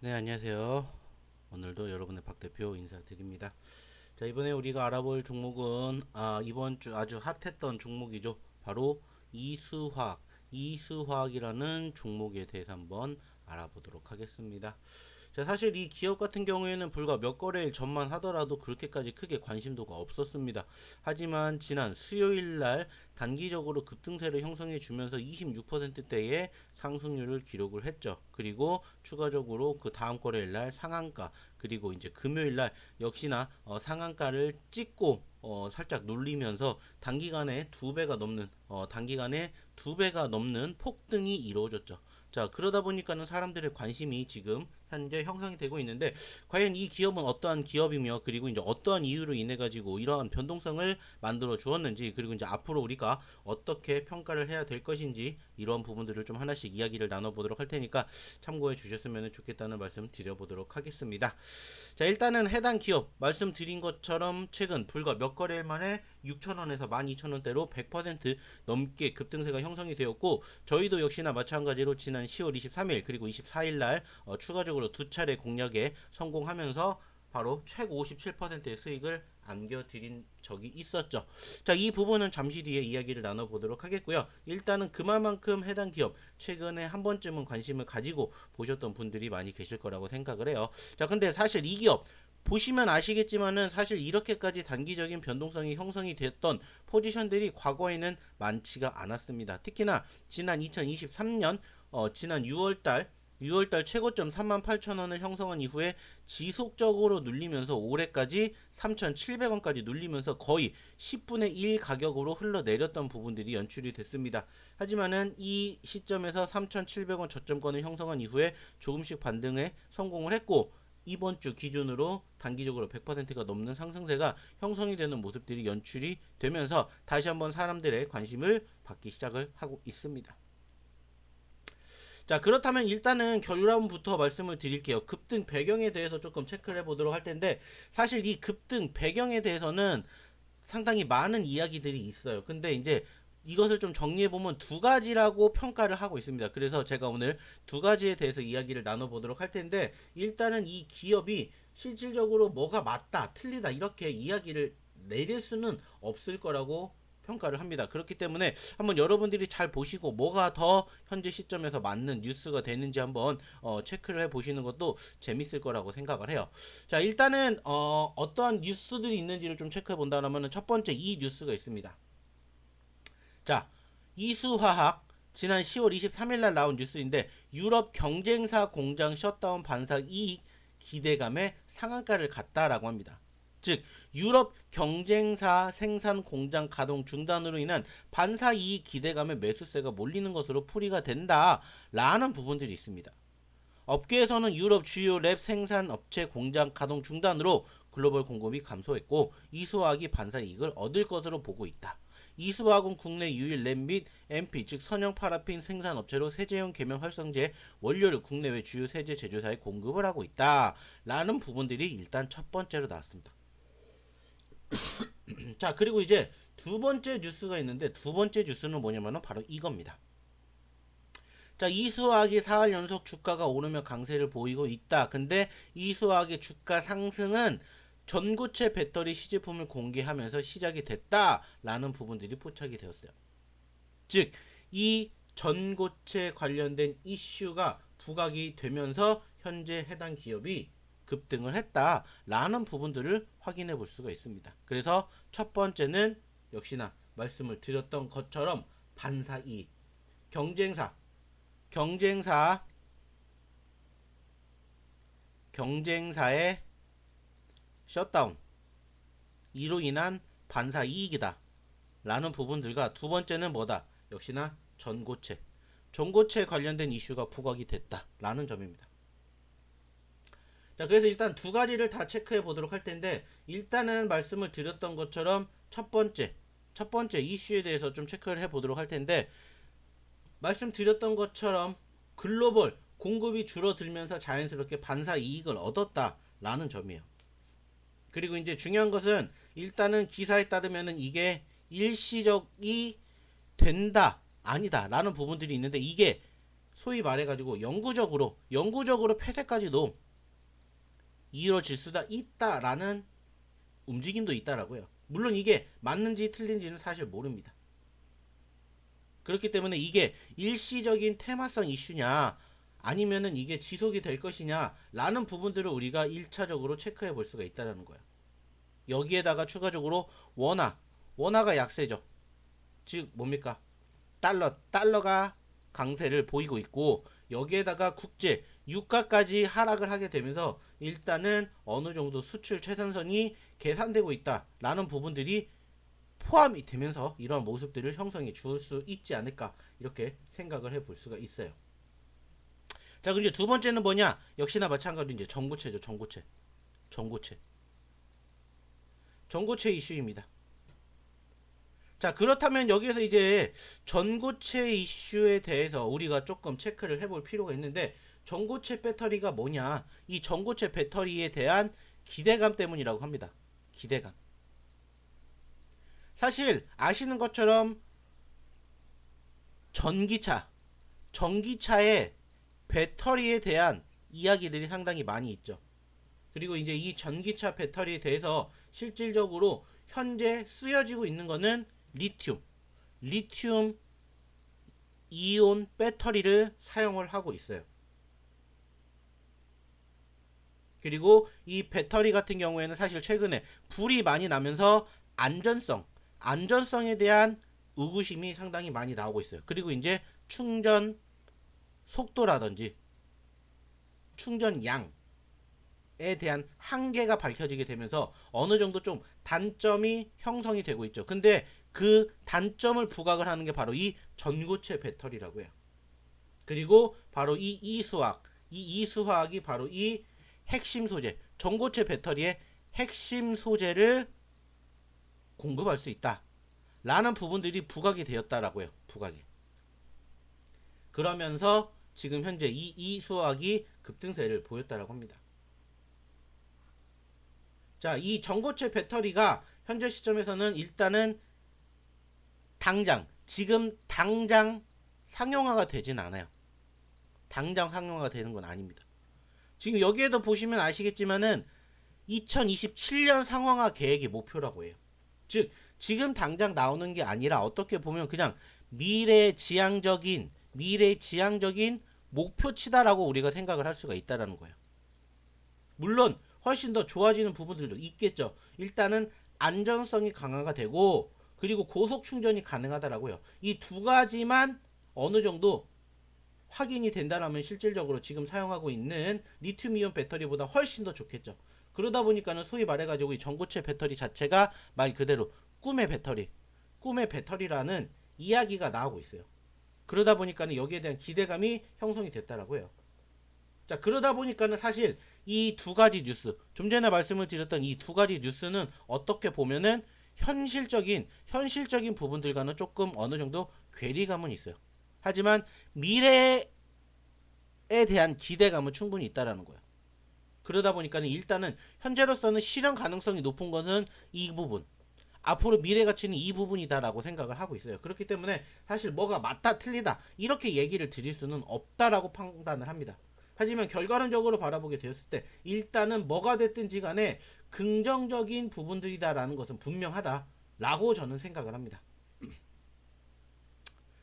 네, 안녕하세요. 오늘도 여러분의 박 대표 인사드립니다. 자, 이번에 우리가 알아볼 종목은 이번 주 아주 핫했던 종목이죠. 바로 이수화학, 이수화학이라는 종목에 대해서 한번 알아보도록 하겠습니다. 자, 사실 이 기업 같은 경우에는 불과 몇 거래일 전만 하더라도 그렇게까지 크게 관심도가 없었습니다. 하지만 지난 수요일 날 단기적으로 급등세를 형성해 주면서 26%대의 상승률을 기록을 했죠. 그리고 추가적으로 그 다음 거래일 날 상한가, 그리고 이제 금요일 날 역시나 상한가를 찍고 살짝 눌리면서 단기간에 두 배가 넘는 폭등이 이루어졌죠. 자, 그러다 보니까는 사람들의 관심이 지금 현재 형성이 되고 있는데, 과연 이 기업은 어떠한 기업이며, 그리고 이제 어떠한 이유로 인해 가지고 이러한 변동성을 만들어 주었는지, 그리고 이제 앞으로 우리가 어떻게 평가를 해야 될 것인지, 이런 부분들을 좀 하나씩 이야기를 나눠보도록 할 테니까 참고해 주셨으면 좋겠다는 말씀 드려보도록 하겠습니다. 자, 일단은 해당 기업 말씀드린 것처럼 최근 불과 몇 거래일 만에 6,000원에서 12,000원대로 100% 넘게 급등세가 형성이 되었고, 저희도 역시나 마찬가지로 지난 10월 23일 그리고 24일 날 추가적으로 두 차례 공략에 성공하면서 바로 최고 57%의 수익을 안겨드린 적이 있었죠. 자, 이 부분은 잠시 뒤에 이야기를 나눠보도록 하겠고요. 일단은 그만큼 해당 기업 최근에 한 번쯤은 관심을 가지고 보셨던 분들이 많이 계실 거라고 생각을 해요. 자, 근데 사실 이 기업 보시면 아시겠지만은 사실 이렇게까지 단기적인 변동성이 형성이 됐던 포지션들이 과거에는 많지가 않았습니다. 특히나 지난 2023년 지난 6월달 최고점 38,000원을 형성한 이후에 지속적으로 눌리면서 올해까지 3,700원까지 눌리면서 거의 10분의 1 가격으로 흘러내렸던 부분들이 연출이 됐습니다. 하지만은 이 시점에서 3,700원 저점권을 형성한 이후에 조금씩 반등에 성공을 했고, 이번 주 기준으로 단기적으로 100%가 넘는 상승세가 형성이 되는 모습들이 연출이 되면서 다시 한번 사람들의 관심을 받기 시작을 하고 있습니다. 자, 그렇다면 일단은 결론부터 말씀을 드릴게요. 급등 배경에 대해서 조금 체크를 해보도록 할 텐데, 사실 이 급등 배경에 대해서는 상당히 많은 이야기들이 있어요. 근데 이제 이것을 좀 정리해보면 두 가지라고 평가를 하고 있습니다. 그래서 제가 오늘 두 가지에 대해서 이야기를 나눠보도록 할 텐데, 일단은 이 기업이 실질적으로 뭐가 맞다, 틀리다, 이렇게 이야기를 내릴 수는 없을 거라고 평가를 합니다. 그렇기 때문에 한번 여러분들이 잘 보시고 뭐가 더 현재 시점에서 맞는 뉴스가 되는지 한번 체크를 해 보시는 것도 재밌을 거라고 생각을 해요. 자, 일단은 어떠한 뉴스들이 있는지를 좀 체크해 본다면 첫 번째 이 뉴스가 있습니다. 자, 이수화학 지난 10월 23일 날 나온 뉴스인데, 유럽 경쟁사 공장 셧다운 반사 이익 기대감에 상한가를 갔다라고 합니다. 즉, 유럽 경쟁사 생산 공장 가동 중단으로 인한 반사 이익 기대감에 매수세가 몰리는 것으로 풀이가 된다라는 부분들이 있습니다. 업계에서는 유럽 주요 랩 생산 업체 공장 가동 중단으로 글로벌 공급이 감소했고, 이수화학이 반사 이익을 얻을 것으로 보고 있다. 이수화학은 국내 유일 랩 및 MP 즉 선형 파라핀 생산 업체로 세제형 계면 활성제 원료를 국내외 주요 세제 제조사에 공급을 하고 있다. 라는 부분들이 일단 첫 번째로 나왔습니다. 자, 그리고 이제 두 번째 뉴스가 있는데, 두 번째 뉴스는 뭐냐면 바로 이겁니다. 자, 이수학이 4일 연속 주가가 오르며 강세를 보이고 있다. 근데 이수학의 주가 상승은 전고체 배터리 시제품을 공개하면서 시작이 됐다라는 부분들이 포착이 되었어요. 즉, 이 전고체 관련된 이슈가 부각이 되면서 현재 해당 기업이 급등을 했다라는 부분들을 확인해 볼 수가 있습니다. 그래서 첫 번째는 역시나 말씀을 드렸던 것처럼 반사이익, 경쟁사 경쟁사 경쟁사의 셧다운 이로 인한 반사 이익이다 라는 부분들과, 두 번째는 뭐다, 역시나 전고체 관련된 이슈가 부각이 됐다 라는 점입니다. 자, 그래서 일단 두 가지를 다 체크해 보도록 할 텐데, 일단은 말씀을 드렸던 것처럼 첫 번째 이슈에 대해서 좀 체크를 해 보도록 할 텐데, 말씀드렸던 것처럼 글로벌 공급이 줄어들면서 자연스럽게 반사 이익을 얻었다라는 점이에요. 그리고 이제 중요한 것은 일단은 기사에 따르면은 이게 일시적이 된다 아니다 라는 부분들이 있는데, 이게 소위 말해가지고 영구적으로 폐쇄까지도 이루어질 수가 있다라는 움직임도 있다라고요. 물론 이게 맞는지 틀린지는 사실 모릅니다. 그렇기 때문에 이게 일시적인 테마성 이슈냐 아니면은 이게 지속이 될 것이냐 라는 부분들을 우리가 1차적으로 체크해 볼 수가 있다는 거예요. 여기에다가 추가적으로 원화가 약세죠. 즉 뭡니까? 달러가 강세를 보이고 있고 여기에다가 국제 유가까지 하락을 하게 되면서 일단은 어느 정도 수출 최선선이 계산되고 있다라는 부분들이 포함이 되면서 이런 모습들을 형성해 줄 수 있지 않을까 이렇게 생각을 해볼 수가 있어요. 자, 그리고 이제 두 번째는 뭐냐? 역시나 마찬가지로 이제 전고체죠. 전고체 이슈입니다. 자, 그렇다면 여기에서 이제 전고체 이슈에 대해서 우리가 조금 체크를 해볼 필요가 있는데 전고체 배터리가 뭐냐? 이 전고체 배터리에 대한 기대감 때문이라고 합니다. 기대감. 사실 아시는 것처럼 전기차의 배터리에 대한 이야기들이 상당히 많이 있죠. 그리고 이제 이 전기차 배터리에 대해서 실질적으로 현재 쓰여지고 있는 거는 리튬 이온 배터리를 사용을 하고 있어요. 그리고 이 배터리 같은 경우에는 사실 최근에 불이 많이 나면서 안전성에 대한 의구심이 상당히 많이 나오고 있어요. 그리고 이제 충전 속도라든지 충전양에 대한 한계가 밝혀지게 되면서 어느 정도 좀 단점이 형성이 되고 있죠. 근데 그 단점을 부각을 하는 게 바로 이 전고체 배터리라고 해요. 그리고 바로 이 이수화학이 바로 이 핵심 소재, 전고체 배터리의 핵심 소재를 공급할 수 있다. 라는 부분들이 부각이 되었다라고요. 부각이. 그러면서 지금 현재 이 이수화학이 급등세를 보였다라고 합니다. 자, 이 전고체 배터리가 현재 시점에서는 일단은 지금 당장 상용화가 되진 않아요. 당장 상용화가 되는 건 아닙니다. 지금 여기에도 보시면 아시겠지만은 2027년 상용화 계획이 목표라고 해요. 즉 지금 당장 나오는 게 아니라 어떻게 보면 그냥 미래지향적인 목표치다라고 우리가 생각을 할 수가 있다라는 거예요. 물론 훨씬 더 좋아지는 부분들도 있겠죠. 일단은 안전성이 강화가 되고 그리고 고속 충전이 가능하다라고요. 이 두 가지만 어느 정도 확인이 된다라면 실질적으로 지금 사용하고 있는 리튬이온 배터리보다 훨씬 더 좋겠죠. 그러다 보니까는 소위 말해가지고 이 전고체 배터리 자체가 말 그대로 꿈의 배터리라는 이야기가 나오고 있어요. 그러다 보니까는 여기에 대한 기대감이 형성이 됐다라고요. 자, 그러다 보니까는 사실 이 두 가지 뉴스, 좀 전에 말씀을 드렸던 이 두 가지 뉴스는 어떻게 보면은 현실적인 부분들과는 조금 어느 정도 괴리감은 있어요. 하지만 미래에 대한 기대감은 충분히 있다라는 거예요. 그러다 보니까는 일단은 현재로서는 실현 가능성이 높은 것은 이 부분. 앞으로 미래 가치는 이 부분이다라고 생각을 하고 있어요. 그렇기 때문에 사실 뭐가 맞다 틀리다 이렇게 얘기를 드릴 수는 없다라고 판단을 합니다. 하지만 결과론적으로 바라보게 되었을 때 일단은 뭐가 됐든지 간에 긍정적인 부분들이다라는 것은 분명하다라고 저는 생각을 합니다.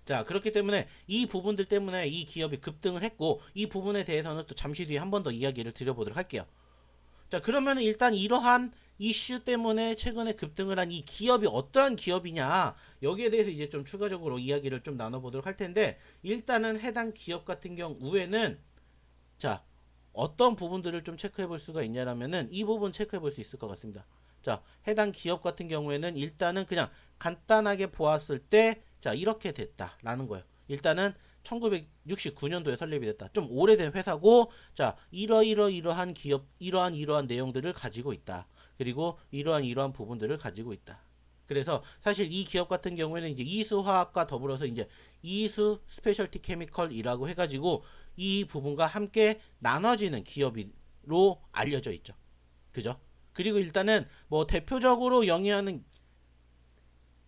자, 그렇기 때문에 이 부분들 때문에 이 기업이 급등을 했고 이 부분에 대해서는 또 잠시 뒤에 한 번 더 이야기를 드려보도록 할게요. 자, 그러면 일단 이러한 이슈 때문에 최근에 급등을 한 이 기업이 어떠한 기업이냐 여기에 대해서 이제 좀 추가적으로 이야기를 좀 나눠보도록 할 텐데 일단은 해당 기업 같은 경우에는 자, 어떤 부분들을 좀 체크해 볼 수가 있냐라면은 이 부분 체크해 볼 수 있을 것 같습니다. 자, 해당 기업 같은 경우에는 일단은 그냥 간단하게 보았을 때 자, 이렇게 됐다라는 거예요. 일단은 1969년도에 설립이 됐다. 좀 오래된 회사고 자, 이러한 기업 이러한 내용들을 가지고 있다. 그리고 이러한 부분들을 가지고 있다. 그래서 사실 이 기업 같은 경우에는 이제 이수화학과 더불어서 이제 이수 스페셜티 케미컬이라고 해가지고 이 부분과 함께 나눠지는 기업으로 알려져 있죠. 그죠? 그리고 일단은 뭐 대표적으로 영위하는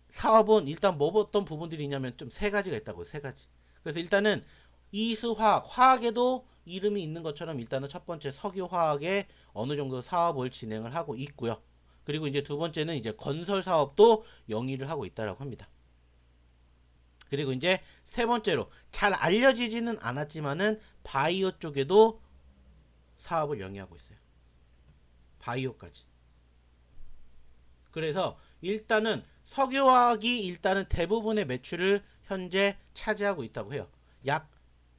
사업은 일단 뭐 어떤 부분들이 있냐면 좀 세 가지가 있다고 세 가지. 그래서 일단은 이수화학, 화학에도 이름이 있는 것처럼 일단은 첫 번째 석유화학에 어느 정도 사업을 진행을 하고 있고요. 그리고 이제 두 번째는 이제 건설 사업도 영위를 하고 있다라고 합니다. 그리고 이제 세 번째로 잘 알려지지는 않았지만은 바이오 쪽에도 사업을 영위하고 있어요. 바이오까지. 그래서 일단은 석유화학이 일단은 대부분의 매출을 현재 차지하고 있다고 해요. 약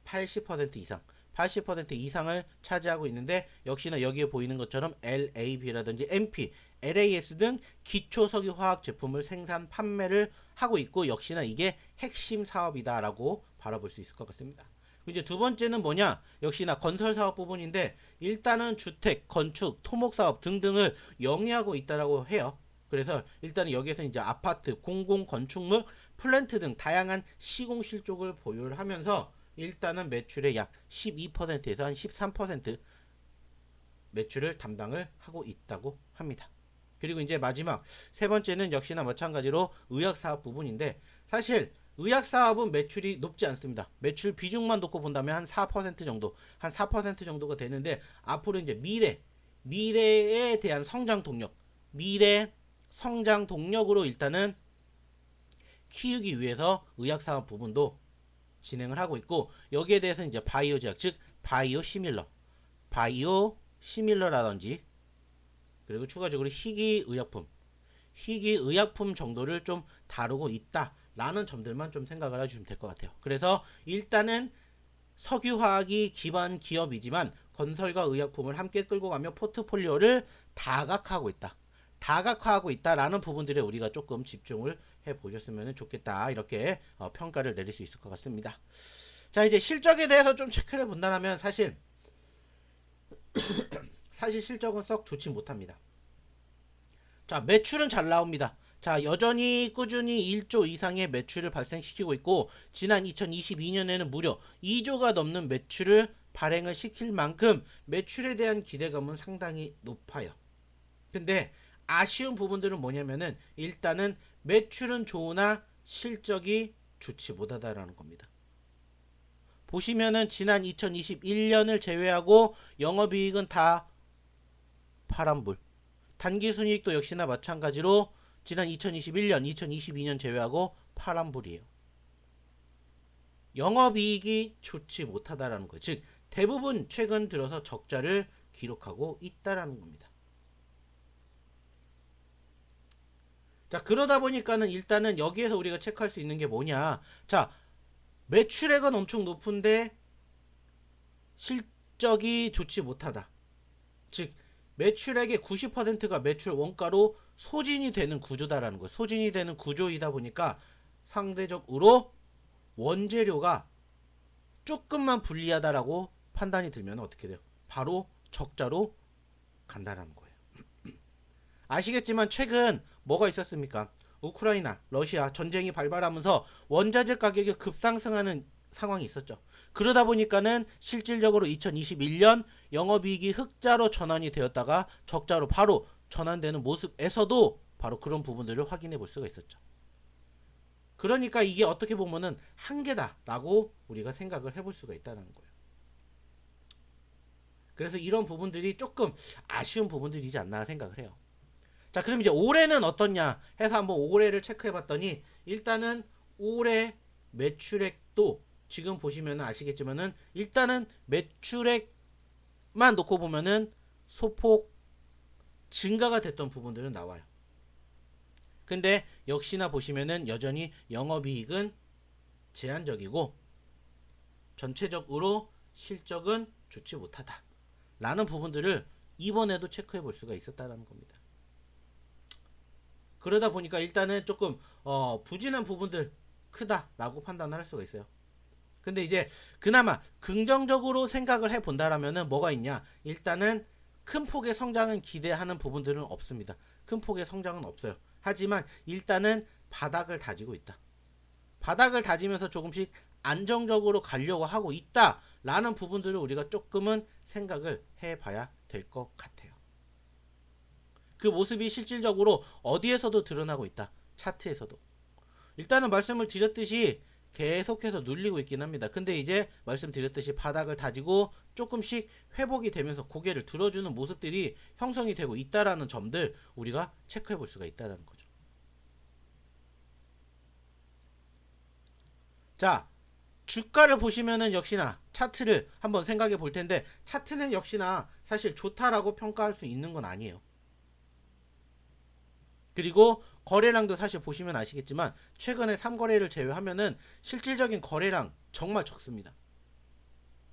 80% 이상. 80% 이상을 차지하고 있는데 역시나 여기에 보이는 것처럼 LAB라든지 MP, LAS 등 기초 석유화학 제품을 생산 판매를 하고 있고 역시나 이게 핵심 사업이다라고 바라볼 수 있을 것 같습니다. 이제 두 번째는 뭐냐? 역시나 건설 사업 부분인데 일단은 주택, 건축, 토목 사업 등등을 영위하고 있다라고 해요. 그래서 일단 여기에서 이제 아파트, 공공 건축물, 플랜트 등 다양한 시공 실적을 보유를 하면서 일단은 매출의 약 12%에서 한 13% 매출을 담당을 하고 있다고 합니다. 그리고 이제 마지막 세 번째는 역시나 마찬가지로 의학 사업 부분인데 사실 의학 사업은 매출이 높지 않습니다. 매출 비중만 놓고 본다면 한 4% 정도, 한 4% 정도가 되는데 앞으로 이제 미래에 대한 성장 동력, 미래 성장 동력으로 일단은 키우기 위해서 의학 사업 부분도 진행을 하고 있고 여기에 대해서 이제 바이오 제약 즉 바이오 시밀러라든지 그리고 추가적으로 희귀 의약품 정도를 좀 다루고 있다라는 점들만 좀 생각을 해주시면 될 것 같아요. 그래서 일단은 석유화학이 기반 기업이지만 건설과 의약품을 함께 끌고 가며 포트폴리오를 다각화하고 있다. 다각화하고 있다라는 부분들에 우리가 조금 집중을 해 보셨으면 좋겠다. 이렇게 평가를 내릴 수 있을 것 같습니다. 자, 이제 실적에 대해서 좀 체크를 해 본다면 사실 실적은 썩 좋지 못합니다. 자, 매출은 잘 나옵니다. 자, 여전히 꾸준히 1조 이상의 매출을 발생시키고 있고 지난 2022년에는 무려 2조가 넘는 매출을 발행을 시킬 만큼 매출에 대한 기대감은 상당히 높아요. 근데 아쉬운 부분들은 뭐냐면은 일단은 매출은 좋으나 실적이 좋지 못하다라는 겁니다. 보시면은 지난 2021년을 제외하고 영업이익은 다 파란불. 단기순이익도 역시나 마찬가지로 지난 2021년, 2022년 제외하고 파란불이에요. 영업이익이 좋지 못하다라는 거예요. 즉 대부분 최근 들어서 적자를 기록하고 있다라는 겁니다. 자, 그러다 보니까는 일단은 여기에서 우리가 체크할 수 있는 게 뭐냐. 자, 매출액은 엄청 높은데 실적이 좋지 못하다. 즉 매출액의 90%가 매출 원가로 소진이 되는 구조다라는 거예요. 소진이 되는 구조이다 보니까 상대적으로 원재료가 조금만 불리하다라고 판단이 들면 어떻게 돼요? 바로 적자로 간다라는 거예요. 아시겠지만 최근 뭐가 있었습니까? 우크라이나, 러시아 전쟁이 발발하면서 원자재 가격이 급상승하는 상황이 있었죠. 그러다 보니까는 실질적으로 2021년 영업이익이 흑자로 전환이 되었다가 적자로 바로 전환되는 모습에서도 바로 그런 부분들을 확인해 볼 수가 있었죠. 그러니까 이게 어떻게 보면은 한계다라고 우리가 생각을 해볼 수가 있다는 거예요. 그래서 이런 부분들이 조금 아쉬운 부분들이지 않나 생각을 해요. 자, 그럼 이제 올해는 어떻냐 해서 한번 올해를 체크해 봤더니 일단은 올해 매출액도 지금 보시면 아시겠지만은 일단은 매출액만 놓고 보면은 소폭 증가가 됐던 부분들은 나와요. 근데 역시나 보시면은 여전히 영업이익은 제한적이고 전체적으로 실적은 좋지 못하다 라는 부분들을 이번에도 체크해 볼 수가 있었다는 겁니다. 그러다 보니까 일단은 조금 부진한 부분들 크다라고 판단을 할 수가 있어요. 근데 이제 그나마 긍정적으로 생각을 해 본다라면은 뭐가 있냐? 일단은 큰 폭의 성장은 기대하는 부분들은 없습니다. 큰 폭의 성장은 없어요. 하지만 일단은 바닥을 다지고 있다. 바닥을 다지면서 조금씩 안정적으로 가려고 하고 있다라는 부분들을 우리가 조금은 생각을 해봐야 될 것 같아요. 그 모습이 실질적으로 어디에서도 드러나고 있다. 차트에서도. 일단은 말씀을 드렸듯이 계속해서 눌리고 있긴 합니다. 근데 이제 말씀드렸듯이 바닥을 다지고 조금씩 회복이 되면서 고개를 들어주는 모습들이 형성이 되고 있다라는 점들 우리가 체크해 볼 수가 있다라는 거죠. 자, 주가를 보시면은 역시나 차트를 한번 생각해 볼 텐데 차트는 역시나 사실 좋다라고 평가할 수 있는 건 아니에요. 그리고 거래량도 사실 보시면 아시겠지만 최근에 3거래를 제외하면은 실질적인 거래량 정말 적습니다.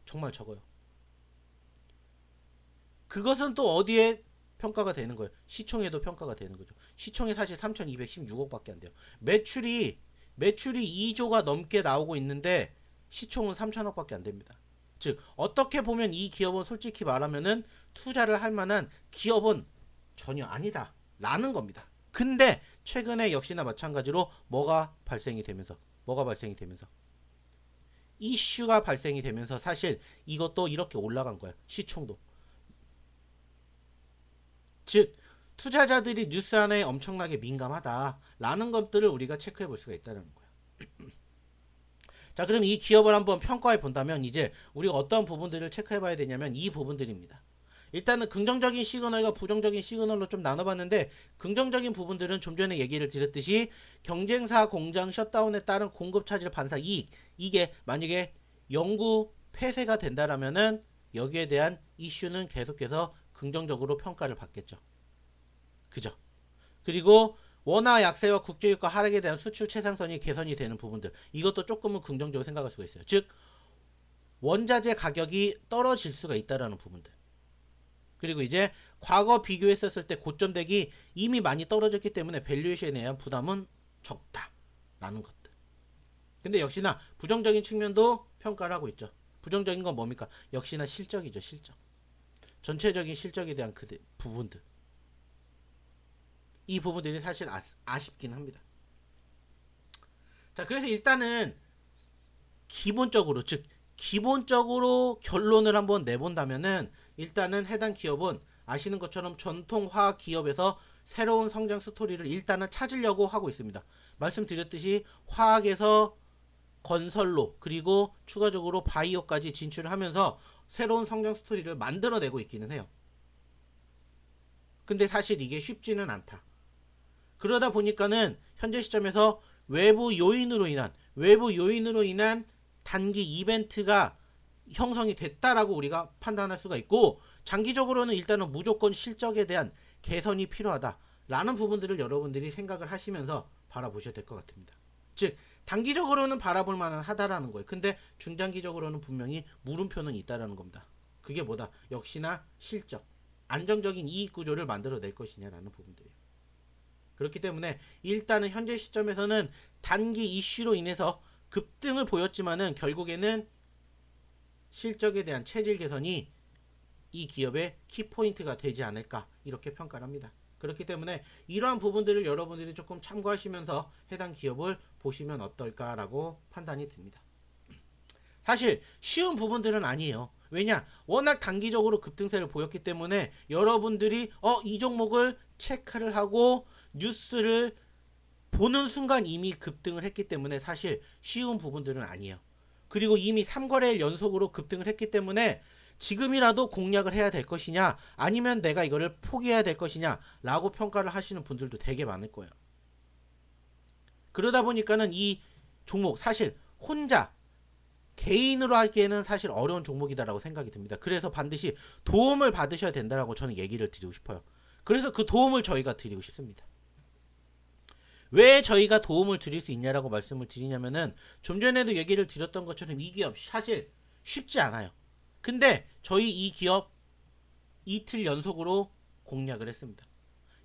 정말 적어요. 그것은 또 어디에 평가가 되는 거예요? 시총에도 평가가 되는 거죠. 시총이 사실 3,216억밖에 안 돼요. 매출이 2조가 넘게 나오고 있는데 시총은 3천억밖에 안 됩니다. 즉 어떻게 보면 이 기업은 솔직히 말하면은 투자를 할 만한 기업은 전혀 아니다 라는 겁니다. 근데 최근에 역시나 마찬가지로 뭐가 발생이 되면서 이슈가 발생이 되면서 사실 이것도 이렇게 올라간 거예요. 시총도. 즉 투자자들이 뉴스 하나에 엄청나게 민감하다라는 것들을 우리가 체크해 볼 수가 있다는 거예요. 자, 그럼 이 기업을 한번 평가해 본다면 이제 우리가 어떤 부분들을 체크해 봐야 되냐면 이 부분들입니다. 일단은 긍정적인 시그널과 부정적인 시그널로 좀 나눠봤는데 긍정적인 부분들은 좀 전에 얘기를 드렸듯이 경쟁사 공장 셧다운에 따른 공급 차질 반사 이익 이게 만약에 영구 폐쇄가 된다라면은 여기에 대한 이슈는 계속해서 긍정적으로 평가를 받겠죠. 그죠? 그리고 원화 약세와 국제유가 하락에 대한 수출 최상선이 개선이 되는 부분들 이것도 조금은 긍정적으로 생각할 수가 있어요. 즉 원자재 가격이 떨어질 수가 있다라는 부분들. 그리고 이제 과거 비교했었을 때 고점대기 이미 많이 떨어졌기 때문에 밸류에이션에 대한 부담은 적다라는 것들. 근데 역시나 부정적인 측면도 평가를 하고 있죠. 부정적인 건 뭡니까? 역시나 실적이죠. 실적. 전체적인 실적에 대한 그 부분들. 이 부분들이 사실 아쉽긴 합니다. 자, 그래서 일단은 기본적으로 결론을 한번 내본다면은 일단은 해당 기업은 아시는 것처럼 전통 화학 기업에서 새로운 성장 스토리를 일단은 찾으려고 하고 있습니다. 말씀드렸듯이 화학에서 건설로 그리고 추가적으로 바이오까지 진출을 하면서 새로운 성장 스토리를 만들어내고 있기는 해요. 근데 사실 이게 쉽지는 않다. 그러다 보니까는 현재 시점에서 외부 요인으로 인한 단기 이벤트가 형성이 됐다라고 우리가 판단할 수가 있고 장기적으로는 일단은 무조건 실적에 대한 개선이 필요하다라는 부분들을 여러분들이 생각을 하시면서 바라보셔야 될 것 같습니다. 즉 단기적으로는 바라볼 만한 하다라는 거예요. 근데 중장기적으로는 분명히 물음표는 있다라는 겁니다. 그게 뭐다? 역시나 실적, 안정적인 이익 구조를 만들어낼 것이냐라는 부분들이에요. 그렇기 때문에 일단은 현재 시점에서는 단기 이슈로 인해서 급등을 보였지만은 결국에는 실적에 대한 체질 개선이 이 기업의 키포인트가 되지 않을까 이렇게 평가를 합니다. 그렇기 때문에 이러한 부분들을 여러분들이 조금 참고하시면서 해당 기업을 보시면 어떨까라고 판단이 듭니다. 사실 쉬운 부분들은 아니에요. 왜냐? 워낙 단기적으로 급등세를 보였기 때문에 여러분들이 이 종목을 체크를 하고 뉴스를 보는 순간 이미 급등을 했기 때문에 사실 쉬운 부분들은 아니에요. 그리고 이미 3거래일 연속으로 급등을 했기 때문에 지금이라도 공략을 해야 될 것이냐 아니면 내가 이거를 포기해야 될 것이냐 라고 평가를 하시는 분들도 되게 많을 거예요. 그러다 보니까는 이 종목 사실 혼자 개인으로 하기에는 사실 어려운 종목이다라고 생각이 듭니다. 그래서 반드시 도움을 받으셔야 된다라고 저는 얘기를 드리고 싶어요. 그래서 그 도움을 저희가 드리고 싶습니다. 왜 저희가 도움을 드릴 수 있냐라고 말씀을 드리냐면은 좀 전에도 얘기를 드렸던 것처럼 이 기업 사실 쉽지 않아요. 근데 저희 이 기업 이틀 연속으로 공략을 했습니다.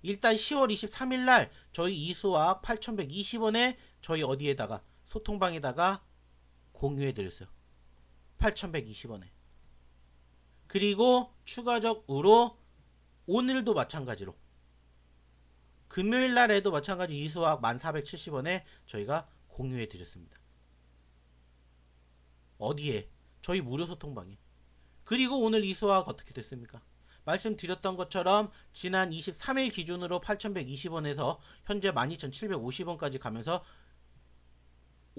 일단 10월 23일 날 저희 이수학 8,120원에 저희 어디에다가 소통방에다가 공유해 드렸어요. 8,120원에. 그리고 추가적으로 오늘도 마찬가지로 금요일 날에도 마찬가지 이수학 1470원에 저희가 공유해 드렸습니다. 어디에? 저희 무료 소통방에. 그리고 오늘 이수학 어떻게 됐습니까? 말씀드렸던 것처럼 지난 23일 기준으로 8,120원에서 현재 12,750원까지 가면서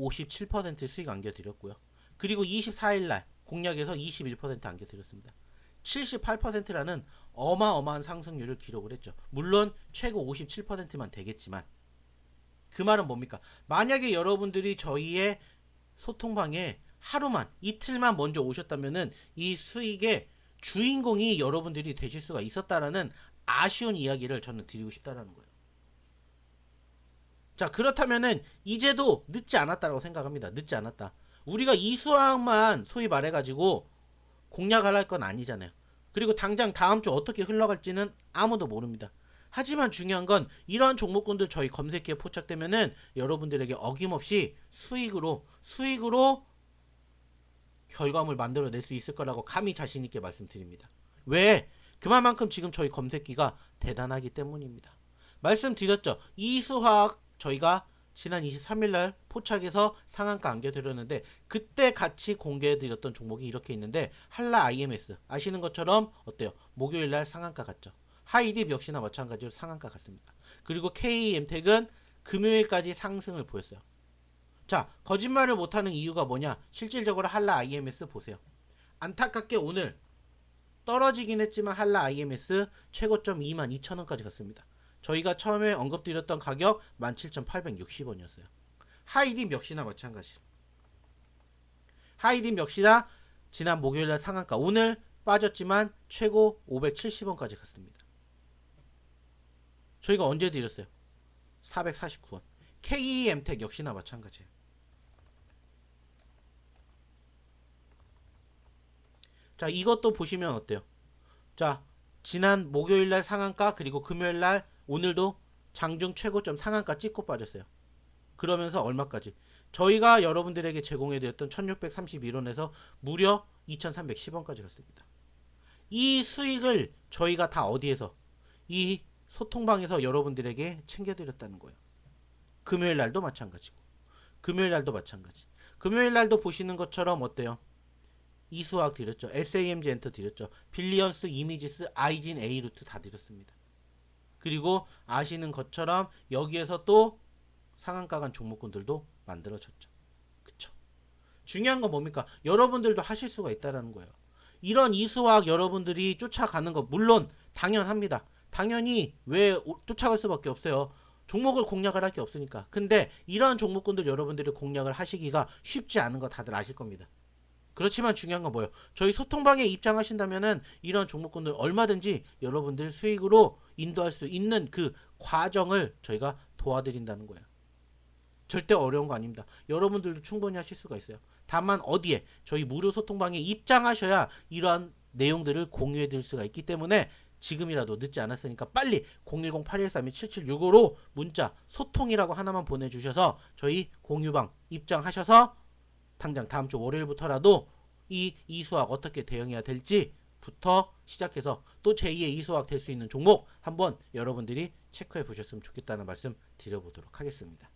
57% 수익 안겨드렸고요. 그리고 24일날 공략에서 21% 안겨드렸습니다. 78%라는 어마어마한 상승률을 기록을 했죠. 물론 최고 57%만 되겠지만 그 말은 뭡니까? 만약에 여러분들이 저희의 소통방에 하루만 이틀만 먼저 오셨다면은 이 수익의 주인공이 여러분들이 되실 수가 있었다라는 아쉬운 이야기를 저는 드리고 싶다라는 거예요. 자, 그렇다면은 이제도 늦지 않았다라고 생각합니다. 늦지 않았다. 우리가 이 수학만 소위 말해가지고 공략을 할 건 아니잖아요. 그리고 당장 다음 주 어떻게 흘러갈지는 아무도 모릅니다. 하지만 중요한 건 이러한 종목군들 저희 검색기에 포착되면은 여러분들에게 어김없이 수익으로 결과물 만들어낼 수 있을 거라고 감히 자신 있게 말씀드립니다. 왜? 그만큼 지금 저희 검색기가 대단하기 때문입니다. 말씀드렸죠. 이수화학 저희가 지난 23일날 포착해서 상한가 안겨드렸는데 그때 같이 공개해드렸던 종목이 이렇게 있는데 한라 IMS 아시는 것처럼 어때요? 목요일날 상한가 갔죠. 하이딥 역시나 마찬가지로 상한가 갔습니다. 그리고 KEM텍은 금요일까지 상승을 보였어요. 자, 거짓말을 못하는 이유가 뭐냐? 실질적으로 한라 IMS 보세요. 안타깝게 오늘 떨어지긴 했지만 한라 IMS 최고점 22,000원까지 갔습니다. 저희가 처음에 언급드렸던 가격 17,860원이었어요. 하이딥 역시나 마찬가지. 하이딥 역시나 지난 목요일날 상한가 오늘 빠졌지만 최고 570원까지 갔습니다. 저희가 언제 드렸어요? 449원. KEM텍 역시나 마찬가지예요. 자, 이것도 보시면 어때요? 자, 지난 목요일날 상한가 그리고 금요일날 오늘도 장중 최고점 상한가 찍고 빠졌어요. 그러면서 얼마까지? 저희가 여러분들에게 제공해드렸던 1631원에서 무려 2310원까지 갔습니다. 이 수익을 저희가 다 어디에서? 이 소통방에서 여러분들에게 챙겨드렸다는 거예요. 금요일날도 마찬가지고 금요일날도 마찬가지. 금요일날도 보시는 것처럼 어때요? 이수학 드렸죠. SAMG 엔터 드렸죠. 빌리언스, 이미지스, 아이진, A루트 다 드렸습니다. 그리고 아시는 것처럼 여기에서 또 상한가 간 종목군들도 만들어졌죠. 그쵸? 중요한 건 뭡니까? 여러분들도 하실 수가 있다는 거예요. 이런 이수학 여러분들이 쫓아가는 거 물론 당연합니다. 당연히 왜 쫓아갈 수밖에 없어요. 종목을 공략을 할 게 없으니까. 근데 이러한 종목군들 여러분들이 공략을 하시기가 쉽지 않은 거 다들 아실 겁니다. 그렇지만 중요한 건 뭐예요? 저희 소통방에 입장하신다면은 이런 종목군들 얼마든지 여러분들 수익으로 인도할 수 있는 그 과정을 저희가 도와드린다는 거예요. 절대 어려운 거 아닙니다. 여러분들도 충분히 하실 수가 있어요. 다만 어디에? 저희 무료 소통방에 입장하셔야 이러한 내용들을 공유해 드릴 수가 있기 때문에 지금이라도 늦지 않았으니까 빨리 010-8132-7765로 문자 소통이라고 하나만 보내주셔서 저희 공유방 입장하셔서 당장 다음 주 월요일부터라도 이 이수학 어떻게 대응해야 될지부터 시작해서 또 제2의 이수학 될 수 있는 종목 한번 여러분들이 체크해 보셨으면 좋겠다는 말씀 드려보도록 하겠습니다.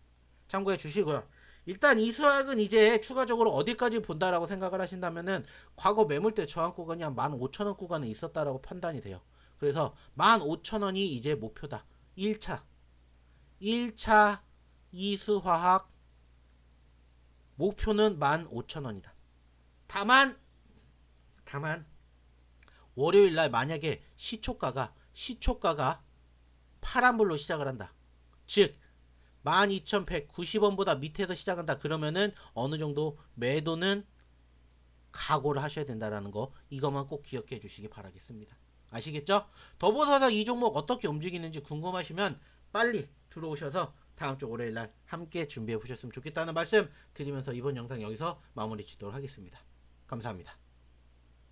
참고해 주시고요. 일단 이수학은 이제 추가적으로 어디까지 본다라고 생각을 하신다면은 과거 매물대 저항 구간이 한 15,000원 구간에 있었다라고 판단이 돼요. 그래서 15,000원이 이제 목표다. 1차 이수화학 목표는 15,000원이다. 다만 월요일날 만약에 시초가가 파란불로 시작을 한다. 즉 12,190원보다 밑에서 시작한다. 그러면은 어느 정도 매도는 각오를 하셔야 된다라는 거 이것만 꼭 기억해 주시기 바라겠습니다. 아시겠죠? 더불어서 이 종목 어떻게 움직이는지 궁금하시면 빨리 들어오셔서 다음 주 월요일날 함께 준비해 보셨으면 좋겠다는 말씀 드리면서 이번 영상 여기서 마무리 짓도록 하겠습니다. 감사합니다.